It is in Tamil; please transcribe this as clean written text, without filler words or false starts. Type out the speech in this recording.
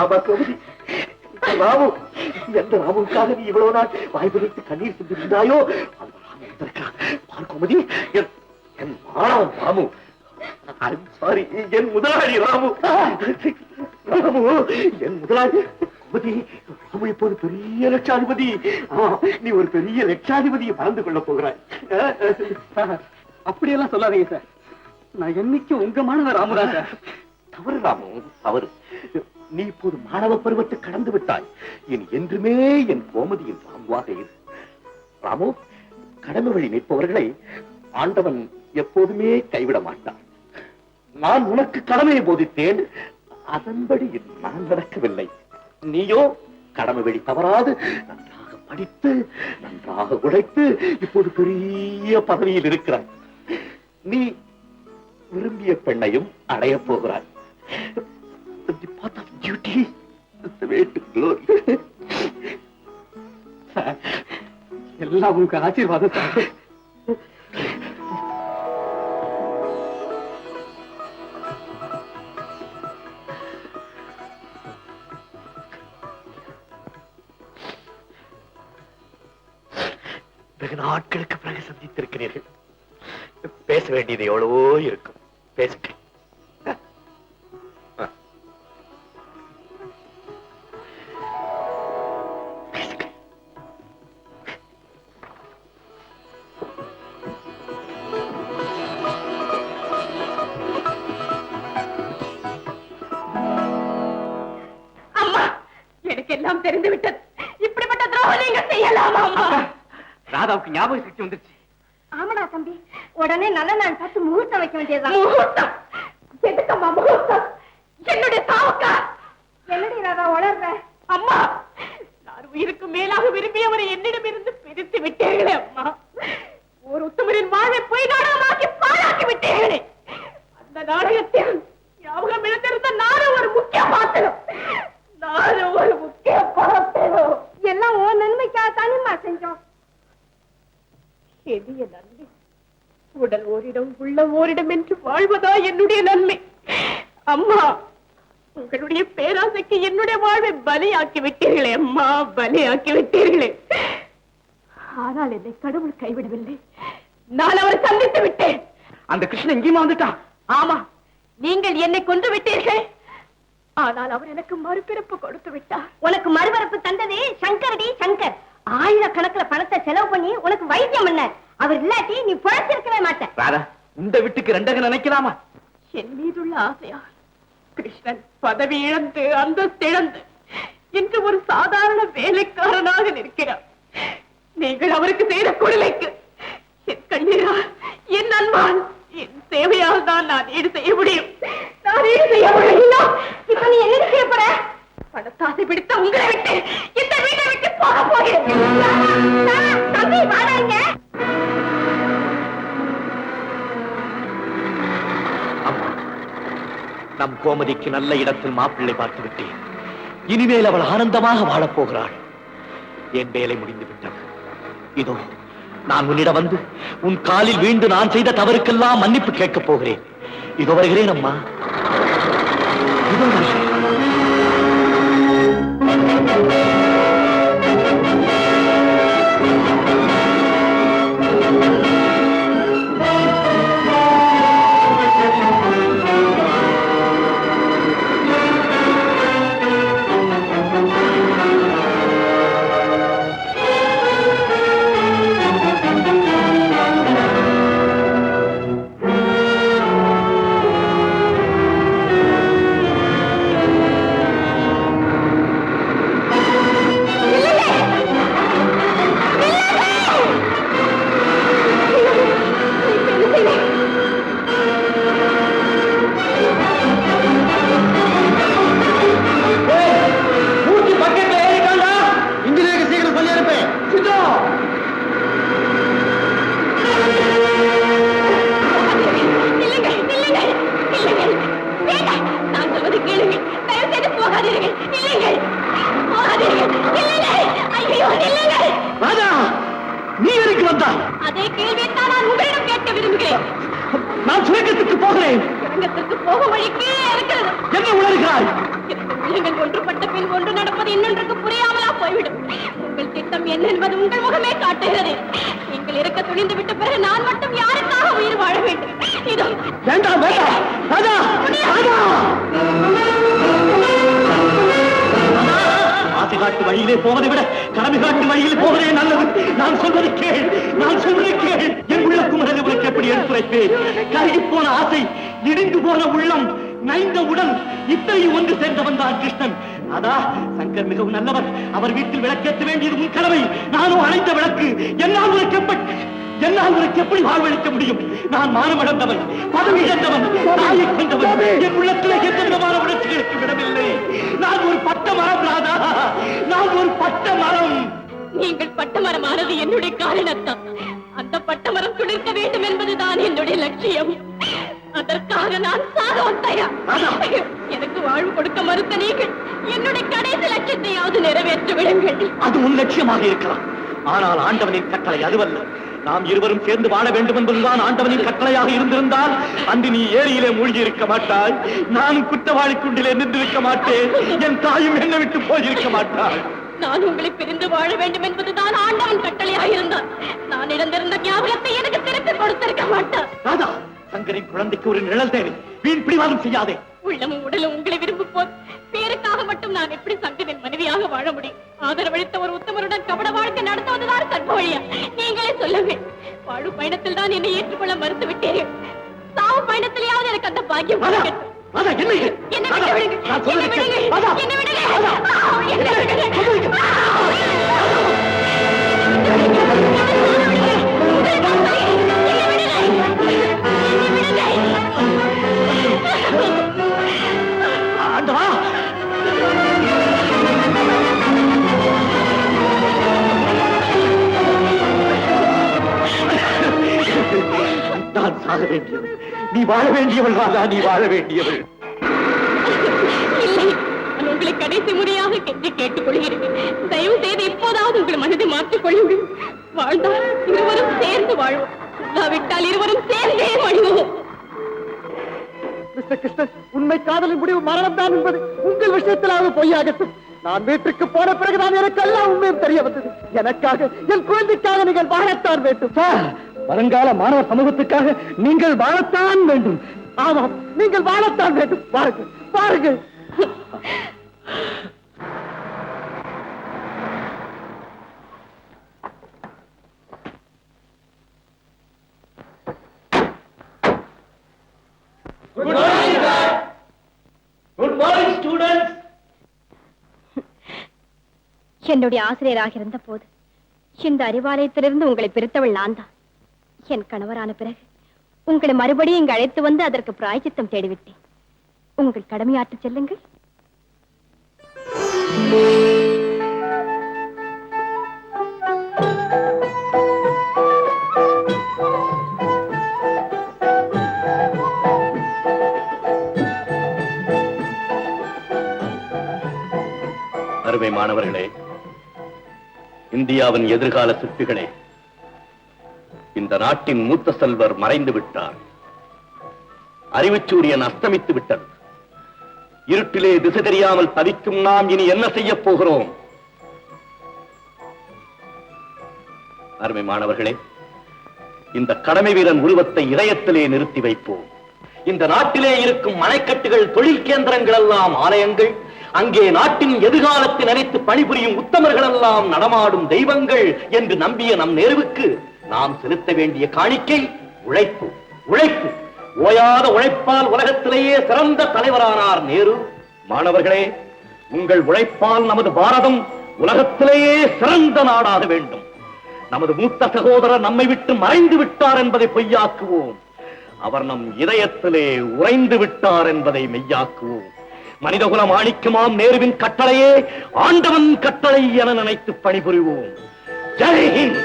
ஆமா கோமதி, ராமு, எந்த ராமுக்காக நீ இவ்வளவு நாள் வாய்ப்பு கண்ணீர் சென்றிருந்தாயோ அந்த ராமு வந்திருக்கான். பார் கோமதி, என் மாணவன் ராமு. சாரி, என் முதலாளி ராமு. ராமு என் முதலாளி. கோமதி, ராமு இப்போது பெரிய லட்சாதிபதி. நீ ஒரு பெரிய லட்சாதிபதியை மறந்து கொள்ள போகிறாய். அப்படியெல்லாம் சொல்லாதீங்க சார். நான் என்னைக்கு உங்க மாணவர் ராமுதான் சார். தவறு ராமு, தவறு. நீ இப்போது மாணவ பருவத்தை கடந்து விட்டாய். இனி என்றுமே என் கோமதியின் ராமுவாக இரு. ராமு, கடமை வழி நிற்பவர்களை ஆண்டவன் எப்போதுமே கைவிட மாட்டான். நான் உனக்கு கடமையை போதித்தேன், அதன்படி நான் நடக்கவில்லை. நீயோ கடமை வழி தவறாது நன்றாக படித்து நன்றாக உழைத்து இப்போது பெரிய பதவியில் இருக்கிறாய். நீ விரும்பிய பெண்ணையும் அடைய போகிறாய். The path of duty is the way to glory. எல்லாம் உங்க ஆசீர்வாதம் சார். வெகு நாட்களுக்கு பிறகு சந்தித்திருக்கிறீர்கள். பேச வேண்டியது எவ்வளவோ இருக்கும். பேசுகிறேன். எல்லாம் தெரிந்து விட்டது. இப்படிப்பட்ட துரோகம் நீங்க செய்யலாமா? ராதாவுக்கு ஞாபக சக்தி வந்துருச்சு. ஆமாடா தம்பி, உடனே நல்ல நாள் பார்த்து முகூர்த்தம் வைக்க வேண்டியதுதான். முகூர்த்தம்? எதுக்கம்மா முகூர்த்தம்? என்னுடைய சாவுக்கா? என்னுடைய ராதா வளர்ற? அம்மா, நான் உயிருக்கு மேலாக விரும்பியவரை என்னிடம் இருந்து பிரித்து விட்டீர்களே அம்மா. ஒரு உத்தமரின் வாழ்வை போய் நாடகமாக்கி பாழாக்கி விட்டீர்களே. அந்த நாடகத்தில் ஞாபகம் இழந்திருந்த நானும் ஒரு முக்கிய பாத்திரம். எல்லாம் ஓ நன்மைக்காக தானேம்மா செஞ்சோம். எதிய நன்மை? உடல் ஓரிடம் உள்ள ஓரிடம் என்று வாழ்வதா என்னுடைய நன்மை? அம்மா, உங்களுடைய பேராசைக்கு என்னுடைய வாழ்வை பலியாக்கி விட்டீர்களே அம்மா, பலியாக்கி விட்டீர்களே. ஆனால் என்னை கடவுள் கைவிடவில்லை. நான் அவரை சந்தித்து விட்டேன். அந்த கிருஷ்ணன் எங்கேயுமா வந்துட்டான்? ஆமா, நீங்கள் என்னை கொன்று விட்டீர்கள். ஆனால் அவர் எனக்கு மறுபிறப்பு கொடுத்து விட்டார். உனக்கு மறுபிறப்பு தந்ததே சங்கரடி, சங்கர். ஆயிரக்கணக்கில் பணத்தை செலவு பண்ணி உனக்கு வைத்தியம் பண்ண. அவர் இல்லாட்டி நீ பிழைச்சிருக்கவே மாட்ட. ராதா, இந்த வீட்டுக்கு ரெண்டக நினைக்கலாமா? என் மீதுள்ள ஆசையா கிருஷ்ணன் பதவி இழந்து அந்தஸ்து இழந்து இன்று ஒரு சாதாரண வேலைக்காரனாக நிற்கிறார். நீங்கள் அவருக்கு செய்த கொடுமைக்கு என் கண்ணீரால், என் அன்பால், என் சேவையால் தான் நான் ஈடு செய்ய முடியும். நான் ஈடு செய்ய முடியும். இப்ப நீ என்ன செய்ய போற? பணத்தாசை பிடித்த உங்களை விட்டு இந்த வீட்டை விட்டு போக போகிறேன். தம்பி வாடாங்க. அம்மா, நம் கோமதிக்கு நல்ல இடத்தில் மாப்பிள்ளை பார்த்து விட்டேன். இனிமேல் அவள் ஆனந்தமாக வாழப்போகிறாள். என் வேலை முடிந்து விட்டது. இதோ நான் உன்னிடம் வந்து உன் காலில் வீழ்ந்து நான் செய்த தவறுக்கெல்லாம் மன்னிப்பு கேட்கப் போகிறேன். இதோ வருகிறேன் அம்மா, இதோ வருகிறேன். கிரகங்கள் ஒன்றுபட்ட பின் ஒன்று நடப்பது இன்னொன்றுக்கு புரியாமலா போய்விடும். உங்கள் திட்டம் என்ன என்பது உங்கள் முகமே காட்டுகிறது. நீங்கள் இருக்க துணிந்து விட்ட பிறகு நான் மட்டும் யாருக்காக உயிர் வாழ வேண்டும்? இதோ வேண்டாம் வேண்டாம் ராஜா ராஜா ஆசை காட்டு வழியிலே போவதை விட கடமை காட்டு வழியில் போவதே நல்லது. நான் சொல்வதை கேள், நான் சொல்வதை கேள். என் உள்ள குமரனை உனக்கு எப்படி எடுத்துரைப்பேன்? கருகி போன ஆசை, இடிந்து போன உள்ளம், நைந்த உடல், இத்தனை ஒன்று சேர்ந்தவன் தான் கிருஷ்ணன். அதா சங்கர் மிகவும் நல்லவர். அவர் வீட்டில் விளக்கேற்ற வேண்டியது உன் கடமை. நானும் அணைத்த விளக்கு. என்னால் உனக்கு எப்படி வாழ்வளிக்க முடியும்? நான் மானமடைந்தவன், பதவி இழந்தவன், தாயை கொண்டவன். என் உள்ளத்திலே எந்த விதமான உணர்ச்சிகளுக்கு விடவில்லை. நான் ஒரு பட்ட மரம் ராதா, நான் ஒரு பட்ட மரம். நீங்கள் பட்டமரமானது என்னுடைய காரணத்தான். அந்த பட்டமரம் துளிர்க்க வேண்டும் என்பதுதான் என்னுடைய லட்சியம். அதற்காக நான் சாகவும் தயார். எனக்கு வாழ்வு கொடுக்க மறுத்த நீங்கள் என்னுடைய கடைசி லட்சியத்தையாவது நிறைவேற்றி விடுங்கள். அது உன் லட்சியமாக இருக்கலாம். ஆனால் ஆண்டவனின் கட்டளை அதுவல்ல. நாம் இருவரும் சேர்ந்து வாழ வேண்டும் என்பதுதான் ஆண்டவனின் கட்டளையாக இருந்திருந்தால் அன்று நீ ஏரியிலே மூழ்கி இருக்க மாட்டாய், நானும் குற்றவாளி குண்டிலே நின்றிருக்க மாட்டேன், என் தாயும் என்னை விட்டு போயிருக்க மாட்டாள். நான் உங்களை பிரிந்து வாழ வேண்டும் என்பதுதான் ஆண்டவன் கட்டளையாக இருந்தான். நான் இழந்திருந்த ஞாபகத்தை எனக்கு திருப்பி கொடுத்திருக்க மாட்டான். ராதா, சங்கரின் குழந்தைக்கு ஒரு நிழல் தேவை. வீண் பிடிவாதம் செய்யாதே. உள்ளமும் உடலும் உங்களை விரும்பும் போது பேருக்காக மட்டும் நான் எப்படி சங்கரின் மனைவியாக வாழ முடியும்? ஆதரவளித்த ஒரு உத்தமருடன் கபட வாழ்க்கை நடத்துவதுதான் கற்ப வழியா? நீங்களே சொல்லுங்கள். வாழு பயணத்தில் தான் என்னை ஏற்றுக்கொள்ள மறுத்து விட்டீர்கள். சாவு பயணத்திலேயாவது எனக்கு அந்த பாக்கியம் கிடைக்கட்டும். என்ன நான் சாக வேண்டியவள், நீ வாழ வேண்டியவள் ராதா, நீ வாழ வேண்டியவள். உங்களை கடைசி முறையாக கெஞ்சி கேட்டுக் கொள்கிறேன். தயவு செய்து இப்போதாவது உங்கள் மனதை மாற்றிக் கொள்ளுங்கள். வாழ்ந்தால் இருவரும் சேர்ந்து வாழ்வோம், இல்லாவிட்டால் இருவரும் சேர்ந்தே வாழ்வோம். மிஸ்டர் கிருஷ்ணன், உண்மை காதலின் முடிவு மரணம் தான் என்பது உங்கள் விஷயத்திலாவது பொய்யாகட்டும். நான் வீட்டுக்கு போன பிறகுதான் எனக்கு எல்லாம் உண்மையும் தெரிய வந்தது. எனக்காக, என் குழந்தைக்காக நீங்கள் வாழத்தான் வேண்டும். வருங்கால மாணவ சமூகத்துக்காக நீங்கள் வாழத்தான் வேண்டும். ஆமாம், நீங்கள் வாழத்தான் வேண்டும். பாருங்கள் பாருங்கள். Good morning, students. என்னுடைய ஆசிரியராக இருந்த போது இந்த அறிவாலயத்திலிருந்து உங்களை பிரித்தவள் நான் தான். என் கணவரான பிறகு உங்களை மறுபடியும் இங்கு அழைத்து வந்து அதற்கு பிராயச்சித்தம் தேடிவிட்டேன். உங்கள் கடமையாற்ற செல்லுங்கள். அருமை மாணவர்களே, இந்தியாவின் எதிர்கால சிற்பிகளே, இந்த நாட்டின் மூத்த செல்வர் மறைந்து விட்டார். அறிவுச்சூரியன் அஸ்தமித்து விட்டது. இருட்டிலே திசை தெரியாமல் தவிக்கும் நாம் இனி என்ன செய்ய போகிறோம்? அருமை மாணவர்களே, இந்த கடமை வீரன் உருவத்தை இதயத்திலே நிறுத்தி வைப்போம். இந்த நாட்டிலே இருக்கும் மனைக்கட்டுகள், தொழில் கேந்திரங்கள் எல்லாம் ஆலயங்கள். அங்கே நாட்டின் எதிர்காலத்தை நினைத்து பணிபுரியும் உத்தமர்கள் எல்லாம் நடமாடும் தெய்வங்கள் என்று நம்பிய நம் நேருவுக்கு நாம் செலுத்த வேண்டிய காணிக்கை உழைப்பு. உழைப்பு, ஓயாத உழைப்பால் உலகத்திலேயே சிறந்த தலைவரானார் நேரு. மாணவர்களே, உங்கள் உழைப்பால் நமது பாரதம் உலகத்திலேயே சிறந்த நாடாக வேண்டும். நமது மூத்த சகோதரர் நம்மை விட்டு மறைந்து விட்டார் என்பதை பொய்யாக்குவோம். அவர் நம் இதயத்திலே உறைந்து விட்டார் என்பதை மெய்யாக்குவோம். மனிதகுல மாணிக்கமாம் நேருவின் கட்டளையே ஆண்டவன் கட்டளை என நினைத்து பணிபுரிவோம். ஜெய் ஹிந்த்.